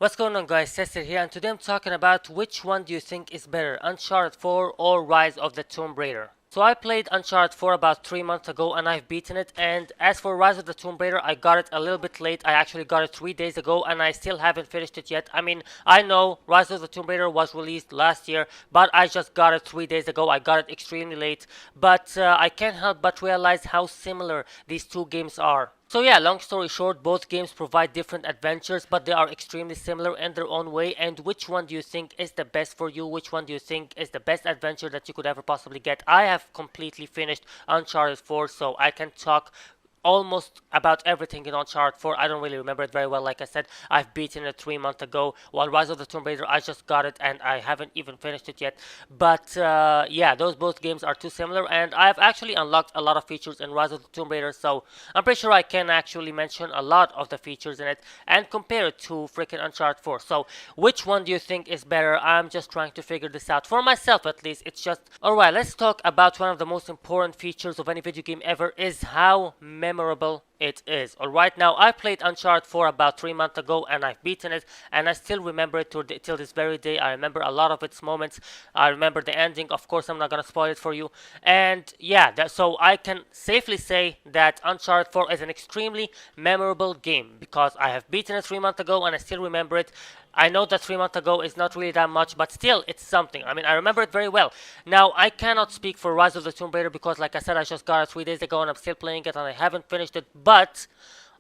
What's going on, guys? Cesar here, and today I'm talking about which one do you think is better, Uncharted 4 or Rise of the Tomb Raider. So I played Uncharted 4 about 3 months ago and I've beaten it, and as for Rise of the Tomb Raider, I got it a little bit late. I actually got it 3 days ago and I still haven't finished it yet. I mean, I know Rise of the Tomb Raider was released last year, but I just got it 3 days ago. I got it extremely late, but I can't help but realize how similar these two games are. So yeah, long story short, both games provide different adventures, but they are extremely similar in their own way. And which one do you think is the best for you? Which one do you think is the best adventure that you could ever possibly get? I have completely finished Uncharted 4, so I can talk almost about everything in Uncharted 4. I don't really remember it very well. Like I said, I've beaten it 3 months ago. While Rise of the Tomb Raider, I just got it and I haven't even finished it yet. But yeah, those both games are too similar, and I've actually unlocked a lot of features in Rise of the Tomb Raider. So I'm pretty sure I can actually mention a lot of the features in it and compare it to freaking Uncharted 4. So which one do you think is better? I'm just trying to figure this out for myself, at least. It's just alright. Let's talk about one of the most important features of any video game ever: is how memorable it is. Alright, now I played Uncharted 4 about 3 months ago and I've beaten it, and I still remember it till this very day. I remember a lot of its moments. I remember the ending. Of course, I'm not gonna spoil it for you. And yeah, so I can safely say that Uncharted 4 is an extremely memorable game because I have beaten it 3 months ago and I still remember it. I know that 3 months ago is not really that much, but still, it's something. I mean, I remember it very well. Now, I cannot speak for Rise of the Tomb Raider because, like I said, I just got it 3 days ago and I'm still playing it and I haven't finished it. But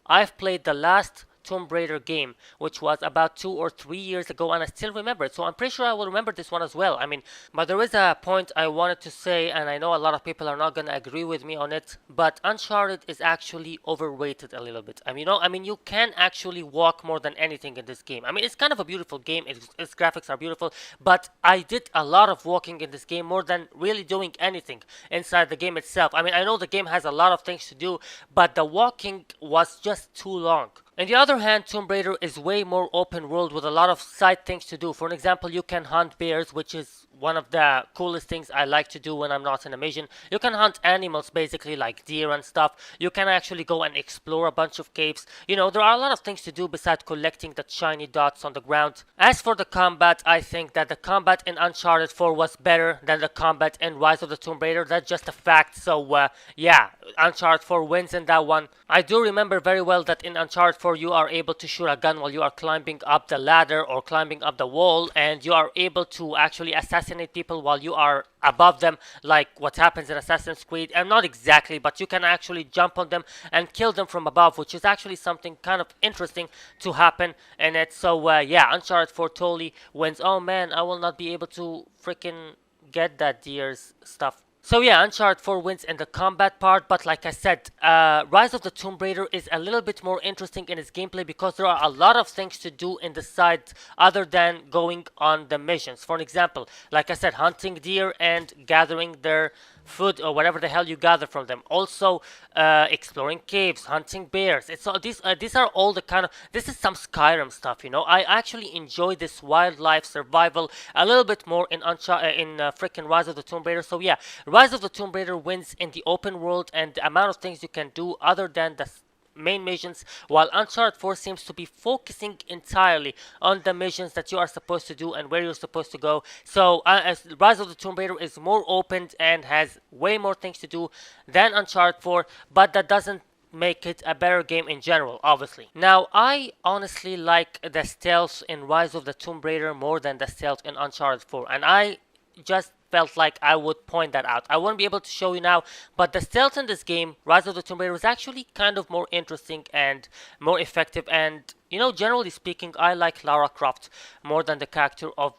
I've played the last Tomb Raider game, which was about 2 or 3 years ago, and I still remember it. So I'm pretty sure I will remember this one as well. I mean, but there is a point I wanted to say, and I know a lot of people are not gonna agree with me on it. But Uncharted is actually overrated a little bit. I mean, you can actually walk more than anything in this game. I mean, it's kind of a beautiful game. Its graphics are beautiful, but I did a lot of walking in this game more than really doing anything inside the game itself. I mean, I know the game has a lot of things to do, but the walking was just too long. On the other hand, Tomb Raider is way more open world with a lot of side things to do. For an example, you can hunt bears, which is one of the coolest things I like to do when I'm not in a mission. You can hunt animals, basically, like deer and stuff. You can actually go and explore a bunch of caves. You know, there are a lot of things to do besides collecting the shiny dots on the ground. As for the combat, I think that the combat in Uncharted 4 was better than the combat in Rise of the Tomb Raider. That's just a fact. So, yeah, Uncharted 4 wins in that one. I do remember very well that in Uncharted 4 you are able to shoot a gun while you are climbing up the ladder or climbing up the wall, and you are able to actually assassinate people while you are above them, like what happens in Assassin's Creed. And not exactly, but you can actually jump on them and kill them from above, which is actually something kind of interesting to happen in it. So yeah, Uncharted 4 totally wins. Oh man, I will not be able to freaking get that deer's stuff. So yeah, Uncharted 4 wins in the combat part, but like I said, Rise of the Tomb Raider is a little bit more interesting in its gameplay because there are a lot of things to do in the side other than going on the missions. For an example, like I said, hunting deer and gathering their food or whatever the hell you gather from them. Also, exploring caves, hunting bears. It's all these are all the kind of, this is some Skyrim stuff, you know. I actually enjoy this wildlife survival a little bit more in freaking Rise of the Tomb Raider. So yeah, Rise of the Tomb Raider wins in the open world and the amount of things you can do other than the main missions, while Uncharted 4 seems to be focusing entirely on the missions that you are supposed to do and where you're supposed to go. So as Rise of the Tomb Raider is more open and has way more things to do than Uncharted 4, but that doesn't make it a better game in general, obviously. Now, I honestly like the stealth in Rise of the Tomb Raider more than the stealth in Uncharted 4, and I just felt like I would point that out. I won't be able to show you now, but the stealth in this game, Rise of the Tomb Raider, is actually kind of more interesting and more effective. And, you know, generally speaking, I like Lara Croft more than the character of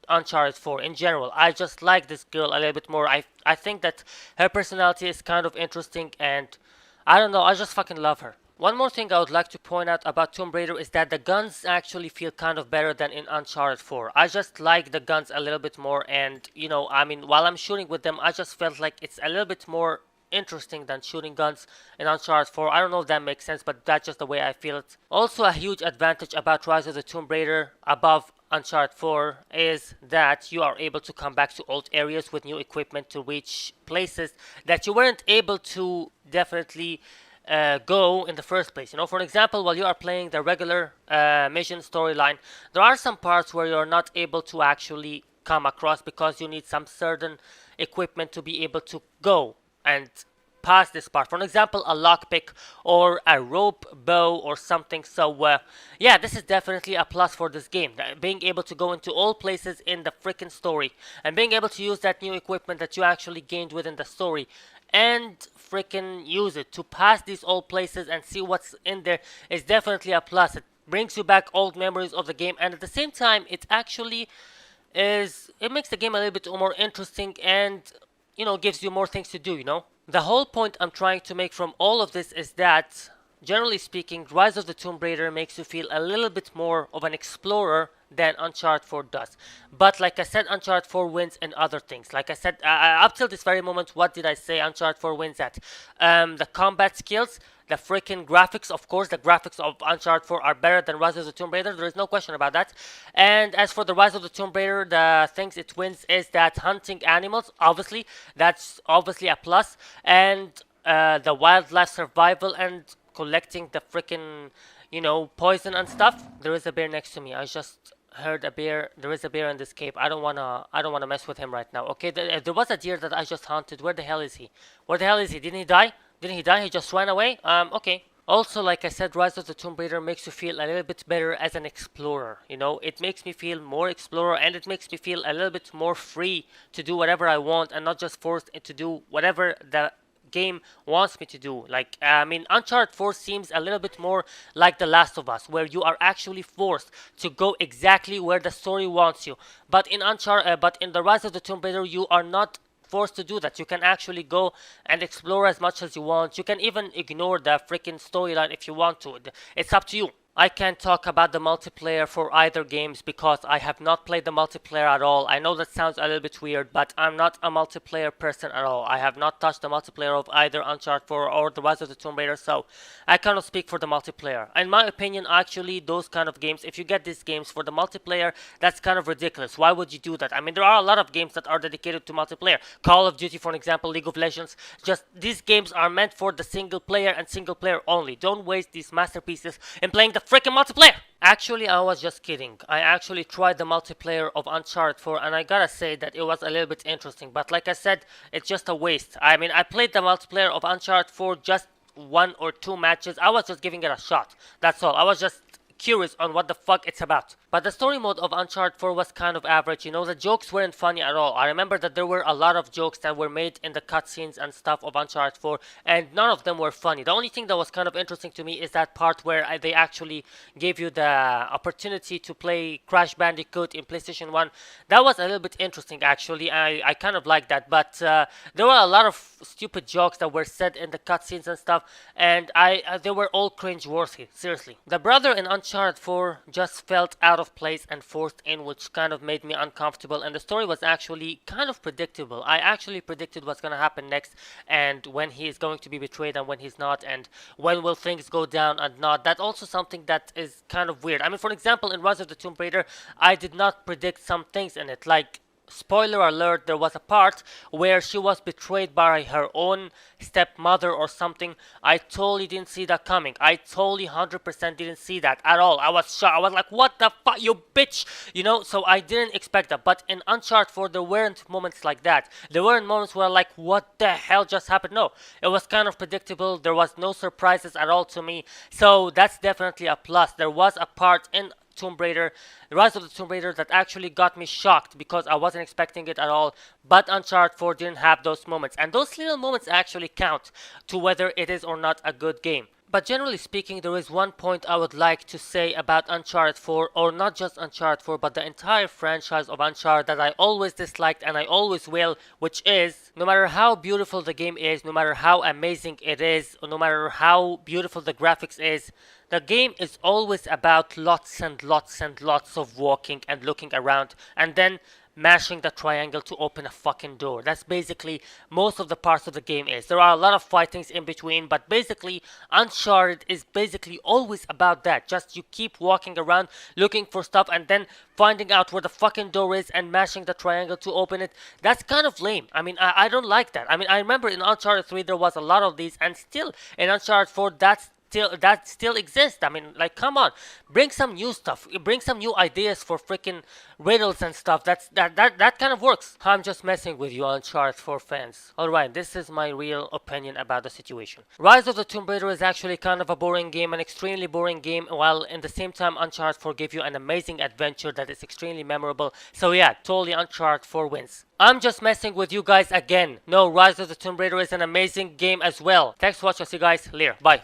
Uncharted 4 in general. I just like this girl a little bit more. I think that her personality is kind of interesting, and I don't know, I just fucking love her. One more thing I would like to point out about Tomb Raider is that the guns actually feel kind of better than in Uncharted 4. I just like the guns a little bit more, and you know, I mean, while I'm shooting with them, I just felt like it's a little bit more interesting than shooting guns in Uncharted 4. I don't know if that makes sense, but that's just the way I feel it. Also, a huge advantage about Rise of the Tomb Raider above Uncharted 4 is that you are able to come back to old areas with new equipment to reach places that you weren't able to definitely go in the first place. You know, for example, while you are playing the regular mission storyline, there are some parts where you're not able to actually come across because you need some certain equipment to be able to go and pass this part. For example, a lockpick or a rope bow or something. So yeah, this is definitely a plus for this game. Being able to go into all places in the freaking story and being able to use that new equipment that you actually gained within the story and freaking use it to pass these old places and see what's in there is definitely a plus. It brings you back old memories of the game, and at the same time it actually is, it makes the game a little bit more interesting and, you know, gives you more things to do, you know. The whole point I'm trying to make from all of this is that, generally speaking, Rise of the Tomb Raider makes you feel a little bit more of an explorer than Uncharted 4 does. But like I said, Uncharted 4 wins in other things. Like I said, up till this very moment, what did I say Uncharted 4 wins at? The combat skills, the freaking graphics. Of course, the graphics of Uncharted 4 are better than Rise of the Tomb Raider. There is no question about that. And as for the Rise of the Tomb Raider, the things it wins is that hunting animals, obviously, that's obviously a plus. And the wildlife survival and collecting the freaking, you know, poison and stuff. There is a bear next to me. I just heard a bear. There is a bear in this cave. I don't wanna mess with him right now. Okay, there was a deer that I just hunted. Where the hell is he? Where the hell is he? Didn't he die? Didn't he die? He just ran away? Okay. Also, like I said, Rise of the Tomb Raider makes you feel a little bit better as an explorer. You know, it makes me feel more explorer, and it makes me feel a little bit more free to do whatever I want and not just forced to do whatever the game wants me to do. Like, I mean, Uncharted 4 seems a little bit more like The Last of Us, where you are actually forced to go exactly where the story wants you. But in but in the Rise of the Tomb Raider, you are not forced to do that. You can actually go and explore as much as you want. You can even ignore the freaking storyline if you want to. It's up to you. I can't talk about the multiplayer for either games because I have not played the multiplayer at all. I know that sounds a little bit weird, but I'm not a multiplayer person at all. I have not touched the multiplayer of either Uncharted 4 or The Rise of the Tomb Raider, so I cannot speak for the multiplayer. In my opinion, actually, those kind of games, if you get these games for the multiplayer, that's kind of ridiculous. Why would you do that? I mean, there are a lot of games that are dedicated to multiplayer. Call of Duty, for example, League of Legends. Just, these games are meant for the single player and single player only. Don't waste these masterpieces in playing the freaking multiplayer. Actually, I was just kidding. I actually tried the multiplayer of Uncharted 4 and I gotta say that it was a little bit interesting. But like I said, it's just a waste. I mean, I played the multiplayer of Uncharted 4 just 1 or 2 matches. I was just giving it a shot. That's all. I was just curious on what the fuck it's about. But the story mode of Uncharted 4 was kind of average. You know, the jokes weren't funny at all. I remember that there were a lot of jokes that were made in the cutscenes and stuff of Uncharted 4, and none of them were funny. The only thing that was kind of interesting to me is that part where they actually gave you the opportunity to play Crash Bandicoot in PlayStation 1. That was a little bit interesting, actually. I kind of liked that. But there were a lot of stupid jokes that were said in the cutscenes and stuff, and they were all cringe-worthy. Seriously. The brother in Uncharted 4 just felt out of place and forced in, which kind of made me uncomfortable, and the story was actually kind of predictable. I actually predicted what's going to happen next, and when he is going to be betrayed and when he's not, and when will things go down and not. That's also something that is kind of weird. I mean, for example, in Rise of the Tomb Raider, I did not predict some things in it, like, spoiler alert, there was a part where she was betrayed by her own stepmother or something. I totally didn't see that coming. I totally 100% didn't see that at all. I was shocked. I was like, what the fuck, you bitch? You know, so I didn't expect that. But in Uncharted 4, there weren't moments like that. There weren't moments where like, what the hell just happened? No, it was kind of predictable. There was no surprises at all to me. So that's definitely a plus. There was a part in Tomb Raider, Rise of the Tomb Raider, that actually got me shocked because I wasn't expecting it at all. But Uncharted 4 didn't have those moments, and those little moments actually count to whether it is or not a good game. But generally speaking, there is one point I would like to say about Uncharted 4, or not just Uncharted 4, but the entire franchise of Uncharted that I always disliked and I always will, which is, no matter how beautiful the game is, no matter how amazing it is, or no matter how beautiful the graphics is, the game is always about lots and lots and lots of walking and looking around, and then mashing the triangle to open a fucking door. That's basically most of the parts of the game is. There are a lot of fightings in between, but basically Uncharted is basically always about that. Just you keep walking around looking for stuff and then finding out where the fucking door is and mashing the triangle to open it. That's kind of lame. I mean, I don't like that. I mean, I remember in Uncharted 3 there was a lot of these, and still in Uncharted 4 that still exists. I mean, like, come on, bring some new stuff, bring some new ideas for freaking riddles and stuff. That kind of works. I'm just messing with you, Uncharted 4 fans. All right, this is my real opinion about the situation. Rise of the Tomb Raider is actually kind of a boring game, an extremely boring game, while in the same time Uncharted 4 give you an amazing adventure that is extremely memorable. So yeah, totally Uncharted 4 wins. I'm just messing with you guys again. No, Rise of the Tomb Raider is an amazing game as well. Thanks for watching. See you guys later. Bye.